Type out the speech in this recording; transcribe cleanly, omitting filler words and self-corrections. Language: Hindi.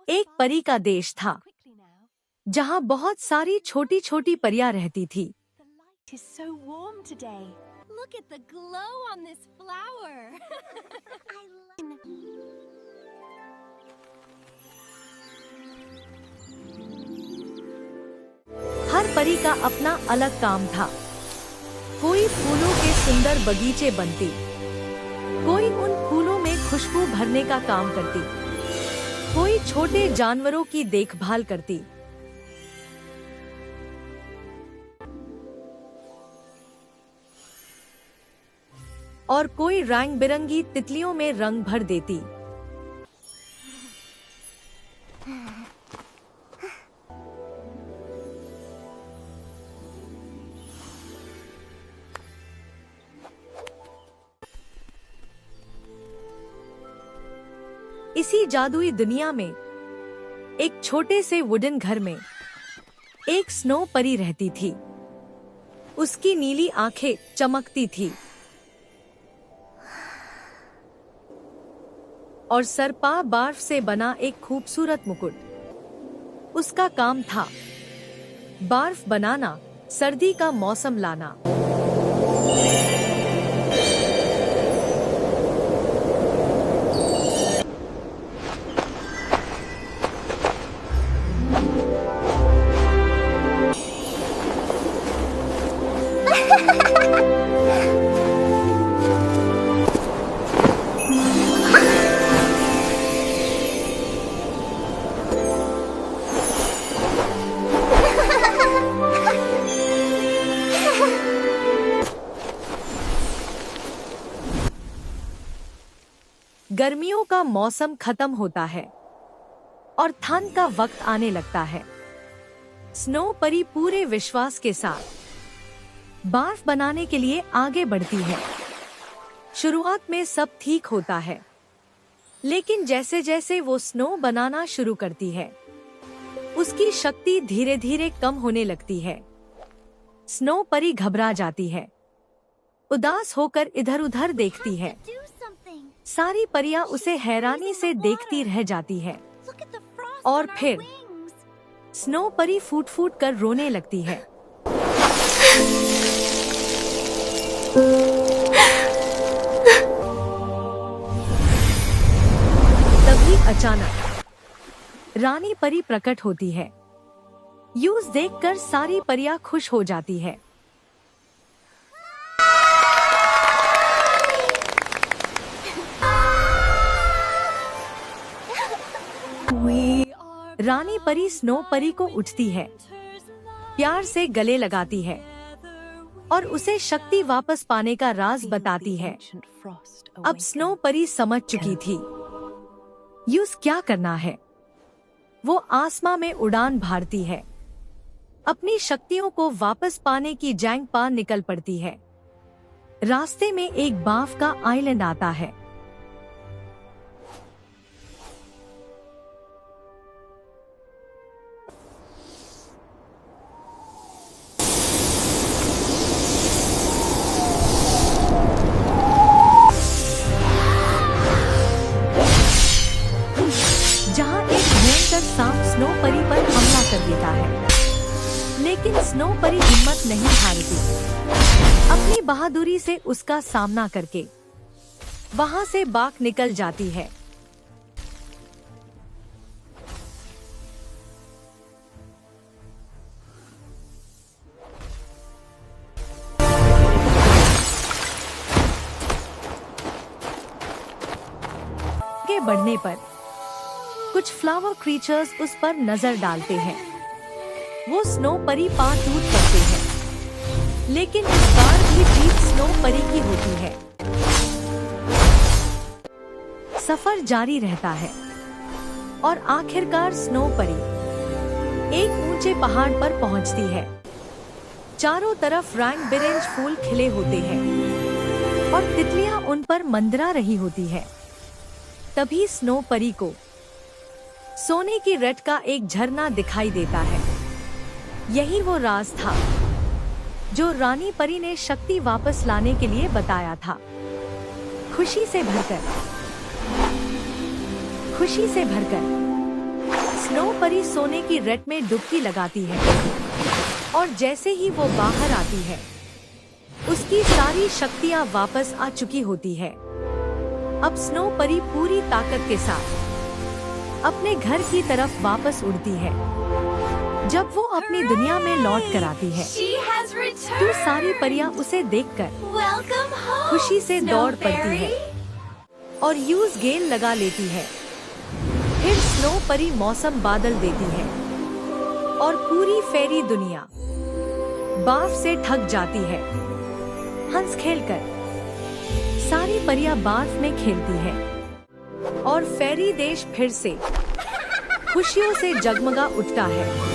एक परी का देश था जहाँ बहुत सारी छोटी छोटी परियां रहती थी। हर परी का अपना अलग काम था। कोई फूलों के सुंदर बगीचे बनती, कोई उन फूलों में खुशबू भरने का काम करती, कोई छोटे जानवरों की देखभाल करती। और कोई रंग बिरंगी तितलियों में रंग भर देती। इसी जादुई दुनिया में एक छोटे से वुडन घर में एक स्नो परी रहती थी। उसकी नीली आंखें चमकती थी और सर पर बर्फ से बना एक खूबसूरत मुकुट। उसका काम था बर्फ बनाना, सर्दी का मौसम लाना। गर्मियों का मौसम खत्म होता है और ठंड का वक्त आने लगता है। स्नो परी पूरे विश्वास के साथ बर्फ बनाने के लिए आगे बढ़ती है। शुरुआत में सब ठीक होता है, लेकिन जैसे जैसे वो स्नो बनाना शुरू करती है, उसकी शक्ति धीरे धीरे कम होने लगती है। स्नो परी घबरा जाती है, उदास होकर इधर उधर देखती है। सारी परियां उसे हैरानी से देखती रह जाती है और फिर स्नो परी फूट फूट कर रोने लगती है। तभी अचानक रानी परी प्रकट होती है। यूं देखकर सारी परियां खुश हो जाती है। रानी परी स्नो परी को उठती है, प्यार से गले लगाती है और उसे शक्ति वापस पाने का राज बताती है। अब स्नो परी समझ चुकी थी यूज क्या करना है। वो आसमां में उड़ान भरती है, अपनी शक्तियों को वापस पाने की जंग पर निकल पड़ती है। रास्ते में एक बर्फ का आइलैंड आता है। जहां एक भयंकर सांप स्नो परी पर हमला कर देता है, लेकिन स्नो परी हिम्मत नहीं हारती। अपनी बहादुरी से उसका सामना करके वहां से बाग निकल जाती है। आगे बढ़ने पर कुछ फ्लावर क्रीचर्स उस पर नजर डालते हैं। वो स्नो परी पार टूट पड़ते हैं, लेकिन इस बार भी जीत स्नो परी की होती है। सफर जारी रहता है और आखिरकार स्नो परी एक ऊंचे पहाड़ पर पहुंचती है। चारों तरफ रंग बिरंगे फूल खिले होते हैं और तितलियां उन पर मंडरा रही होती है। तभी स्नो परी को सोने की रट का एक झरना दिखाई देता है। यही वो राज था जो रानी परी ने शक्ति वापस लाने के लिए बताया था। खुशी से भरकर परी सोने की रट में डुबकी लगाती है और जैसे ही वो बाहर आती है उसकी सारी शक्तियाँ वापस आ चुकी होती है। अब स्नो परी पूरी ताकत के साथ अपने घर की तरफ वापस उड़ती है। जब वो अपनी दुनिया में लौट कर आती है तो सारी परियां उसे देखकर खुशी से दौड़ पड़ती है और यूज गेंद लगा लेती है। फिर स्नो परी मौसम बादल देती है और पूरी फेरी दुनिया बाफ से ढक जाती है। हंस खेलकर सारी परियां बार्फ में खेलती है और फेरी देश फिर से खुशियों से जगमगा उठता है।